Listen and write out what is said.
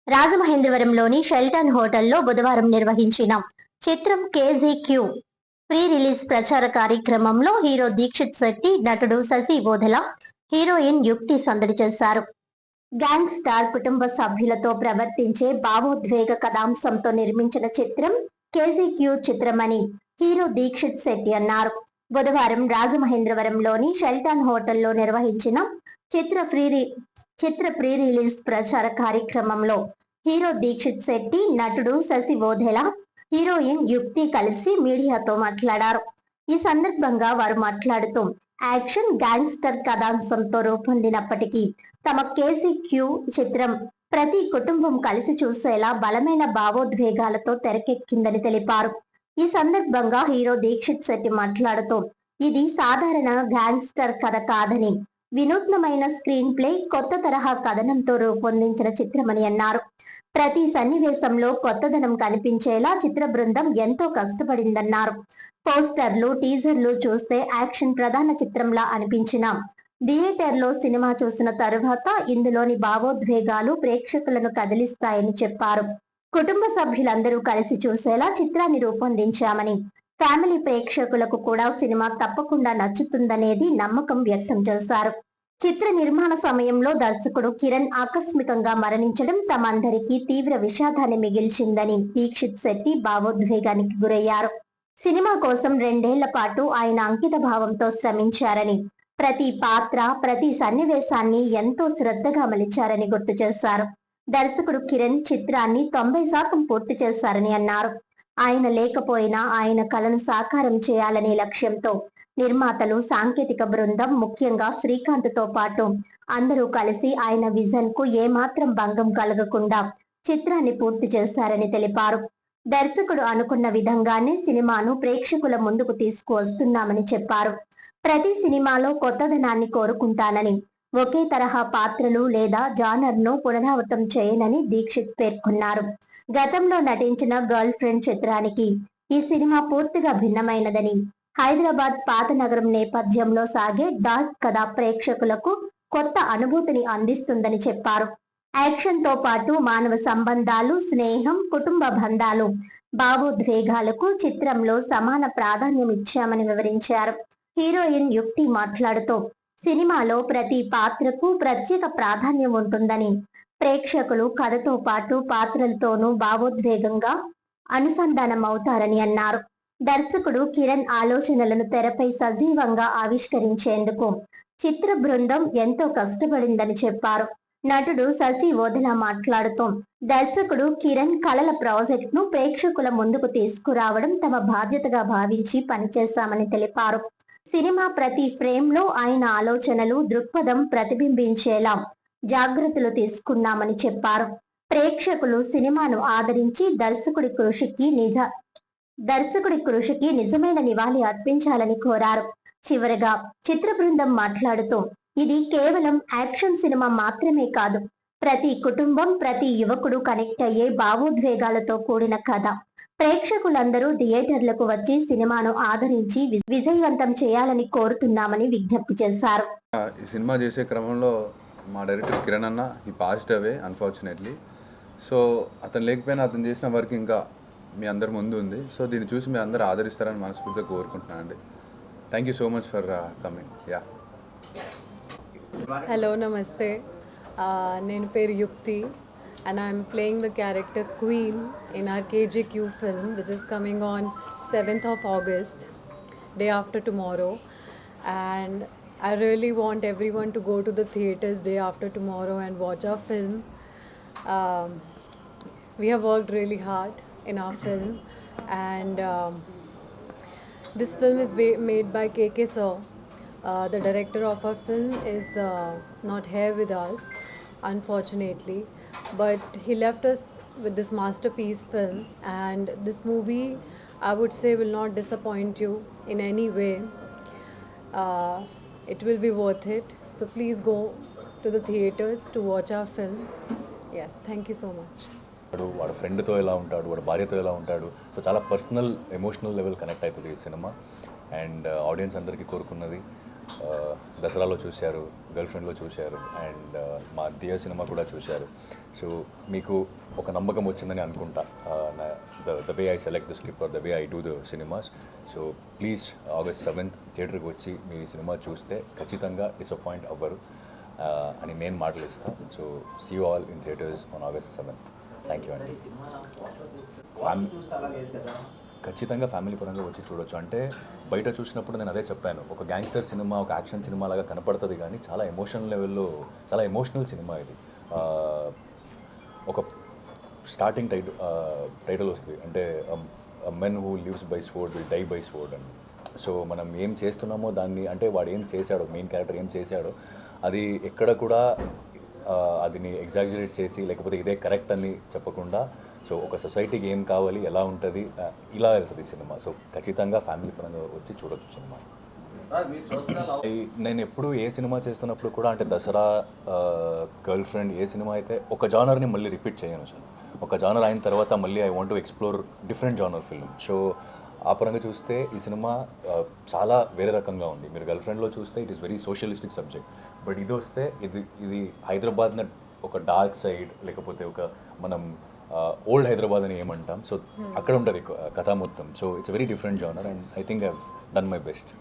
రాజమహేంద్రవరంలోని Sheldon హోటల్లో బుధవారం నిర్వహించిన చిత్రం కేజీక్యూ ప్రీ రిలీజ్ ప్రచార కార్యక్రమంలో హీరో దీక్షిత్ శెట్టి, నటుడు శశి ఓదెల, హీరోయిన్ యుక్తి సందడి చేశారు. గ్యాంగ్ స్టార్ కుటుంబ సభ్యులతో ప్రవర్తించే భావోద్వేగ కథాంశంతో నిర్మించిన చిత్రం కేజీక్యూ చిత్రమని హీరో దీక్షిత్ శెట్టి అన్నారు. బుధవారం రాజమహేంద్రవరంలోని షెల్టన్ హోటల్లో నిర్వహించిన చిత్ర ప్రీ రిలీజ్ ప్రచార కార్యక్రమంలో హీరో దీక్షిత్ శెట్టి, నటుడు శశి ఓదెల, హీరోయిన్ యుక్తి కలిసి మీడియాతో మాట్లాడారు. ఈ సందర్భంగా వారు మాట్లాడుతూ యాక్షన్ గ్యాంగ్స్టర్ కథాంశంతో రూపొందినప్పటికీ తమ కేజీక్యూ చిత్రం ప్రతి కుటుంబం కలిసి చూసేలా బలమైన భావోద్వేగాలతో తెరకెక్కిందని తెలిపారు. ఈ సందర్భంగా హీరో దీక్షిత్ శెట్టి మాట్లాడుతూ ఇది సాధారణ గ్యాంగ్స్టర్ కథ కాదని, వినూత్నమైన స్క్రీన్ ప్లే, కొత్త తరహా కథనంతో రూపొందించిన చిత్రమని అన్నారు. ప్రతి సన్నివేశంలో కొత్తదనం కనిపించేలా చిత్ర బృందం ఎంతో కష్టపడిందన్నారు. పోస్టర్లు, టీజర్లు చూస్తే యాక్షన్ ప్రధాన చిత్రంలా అనిపించిన థియేటర్లో సినిమా చూసిన తరువాత ఇందులోని భావోద్వేగాలు ప్రేక్షకులను కదిలిస్తాయని చెప్పారు. కుటుంబ సభ్యులందరూ కలిసి చూసేలా చిత్రాన్ని రూపొందించామని, ఫ్యామిలీ ప్రేక్షకులకు కూడా సినిమా తప్పకుండా నచ్చుతుందనేది నమ్మకం వ్యక్తం చేశారు. చిత్ర నిర్మాణ సమయంలో దర్శకుడు కిరణ్ ఆకస్మికంగా మరణించడం తమందరికీ తీవ్ర విషాదాన్ని మిగిల్చిందని దీక్షిత్ శెట్టి భావోద్వేగానికి గురయ్యారు. సినిమా కోసం 2 ఏళ్ల పాటు ఆయన అంకిత భావంతో శ్రమించారని, ప్రతి పాత్ర, ప్రతి సన్నివేశాన్ని ఎంతో శ్రద్ధగా మలిచారని గుర్తు చేశారు. దర్శకుడు కిరణ్ చిత్రాన్ని 90% పూర్తి చేశారని అన్నారు. ఆయన లేకపోయినా ఆయన కలను సాకారం చేయాలనే లక్ష్యంతో నిర్మాతలు, సాంకేతిక బృందం, ముఖ్యంగా శ్రీకాంత్ తో పాటు అందరూ కలిసి ఆయన విజన్ కు ఏమాత్రం భంగం కలగకుండా చిత్రాన్ని పూర్తి చేశారని తెలిపారు. దర్శకుడు అనుకున్న విధంగానే సినిమాను ప్రేక్షకుల ముందుకు తీసుకువస్తున్నామని చెప్పారు. ప్రతి సినిమాలో కొత్తదనాన్ని కోరుకుంటానని, ఒకే తరహా పాత్రలు లేదా జానర్ ను పునరావృతం చేయనని దీక్షిత్ పేర్కొన్నారు. గతంలో నటించిన గర్ల్ ఫ్రెండ్ చిత్రానికి ఈ సినిమా పూర్తిగా భిన్నమైనదని, హైదరాబాద్ పాత నగరం నేపథ్యంలో సాగే డార్క్ కథ ప్రేక్షకులకు కొత్త అనుభూతిని అందిస్తుందని చెప్పారు. యాక్షన్ తో పాటు మానవ సంబంధాలు, స్నేహం, కుటుంబ బంధాలు, భావోద్వేగాలకు చిత్రంలో సమాన ప్రాధాన్యం ఇచ్చామని వివరించారు. హీరోయిన్ యుక్తి మాట్లాడుతూ సినిమాలో ప్రతి పాత్రకు ప్రత్యేక ప్రాధాన్యం ఉంటుందని, ప్రేక్షకులు కథతో పాటు పాత్రలతోనూ భావోద్వేగంగా అనుసంధానం అవుతారని అన్నారు. దర్శకుడు కిరణ్ ఆలోచనలను తెరపై సజీవంగా ఆవిష్కరించేందుకు చిత్ర బృందం ఎంతో కష్టపడిందని చెప్పారు. నటుడు శశి ఓదెల మాట్లాడుతూ దర్శకుడు కిరణ్ కళల ప్రాజెక్ట్ ను ప్రేక్షకుల ముందుకు తీసుకురావడం తమ బాధ్యతగా భావించి పనిచేశామని తెలిపారు. సినిమా ప్రతి ఫ్రేమ్ లో ఆయన ఆలోచనలు, దృక్పథం ప్రతిబింబించేలా జాగ్రత్తలు తీసుకున్నామని చెప్పారు. ప్రేక్షకులు సినిమాను ఆదరించి దర్శకుడి కృషికి నిజమైన నివాళి అర్పించాలని కోరారు. చివరగా చిత్ర బృందం మాట్లాడుతూ ఇది కేవలం యాక్షన్ సినిమా మాత్రమే కాదు, ప్రతి కుటుంబం, ప్రతి యువకుడు కనెక్ట్ అయ్యే భావోద్వేగాలతో కూడిన కథ. ప్రేక్షకులందరూ థియేటర్లకు వచ్చి సినిమాను ఆదరించి విజయవంతం చేయాలని కోరుతున్నామని విజ్ఞప్తి చేశారు. ఈ సినిమా చేసే క్రమంలో మా డైరెక్టర్ కిరణ్ అన్న ఈ పాస్డ్ అవే అన్ఫార్చునేట్లీ. సో అతను లేకపోయినా అతను చేసిన వర్క్ ఇంకా మీ అందరి ముందు ఉంది. సో దీన్ని చూసి మీరు అందరూ ఆదరిస్తారని మనస్ఫూర్తిగా కోరుకుంటున్నాను అండి. Thank you so much for coming. Yeah, hello, నమస్తే. నేను పేరు యుక్తి and I'm playing the character Queen in our KJQ film, which is coming on 7th of August, day after tomorrow. And I really want everyone to go to the theatres day after tomorrow and watch our film. We have worked really hard in our film, and this film is made by KK Sir. The director of our film is not here with us, unfortunately, but he left us with this masterpiece film, and this movie, I would say, will not disappoint you in any way. It will be worth it, so please go to the theatres to watch our film. Yes, thank you so much. వాడు ఫ్రెండ్తో ఎలా ఉంటాడు, వాడు భార్యతో ఎలా ఉంటాడు, so చాలా personal, emotional level connect అవుతుంది ఈ సినిమా. అండ్ ఆడియన్స్ అందరికీ కోరుకున్నది దసరాలో చూశారు, గర్ల్ ఫ్రెండ్లో చూశారు, అండ్ మా దియా సినిమా కూడా చూశారు. సో మీకు ఒక నమ్మకం వచ్చిందని అనుకుంటా, the way I select the script or the way I do the cinemas. So please August 7th థియేటర్కి వచ్చి మీ సినిమా చూస్తే ఖచ్చితంగా డిసప్పాయింట్ అవ్వరు అని నేను మాటలు ఇస్తాను. So see you all in theatres on August 7th. Thank you అండి. ఖచ్చితంగా ఫ్యామిలీ పరంగా వచ్చి చూడొచ్చు. అంటే బయట చూసినప్పుడు నేను అదే చెప్పాను, ఒక గ్యాంగ్స్టర్ సినిమా, ఒక యాక్షన్ సినిమా లాగా కనపడుతుంది, కానీ చాలా ఎమోషనల్ లెవెల్లో చాలా ఎమోషనల్ సినిమా ఇది. ఒక స్టార్టింగ్ టైటిల్ వస్తుంది, అంటే men who lives by sword will die by sword అని. సో మనం ఏం చేస్తున్నామో దాన్ని, అంటే వాడు ఏం చేశాడో, మెయిన్ క్యారెక్టర్ ఏం చేశాడో అది ఎక్కడ కూడా అదిని ఎగ్జాజరేట్ చేసి లేకపోతే ఇదే కరెక్ట్ అని చెప్పకుండా, సో ఒక సొసైటీకి ఏం కావాలి, ఎలా ఉంటుంది, ఇలా వెళ్తుంది సినిమా. సో ఖచ్చితంగా ఫ్యామిలీ పరంగా వచ్చి చూడొచ్చు సినిమా. నేను ఎప్పుడు ఏ సినిమా చేస్తున్నప్పుడు కూడా, అంటే దసరా, గర్ల్ ఫ్రెండ్, ఏ సినిమా అయితే ఒక జానర్ని మళ్ళీ రిపీట్ చేయను సార్. ఒక జానర్ అయిన తర్వాత మళ్ళీ I want to explore different genre film. So ఆ పరంగా చూస్తే ఈ సినిమా చాలా వేరే రకంగా ఉంది. మీరు గర్ల్ ఫ్రెండ్లో చూస్తే it is very socialistic subject, but ఇది వస్తే ఇది హైదరాబాద్న ఒక డార్క్ సైడ్, లేకపోతే ఒక మనం ఓల్డ్ హైదరాబాద్ అని ఏమంటాం, సో అక్కడ ఉంటుంది కథ మొత్తం. So it's very different genre and I think I have done my best.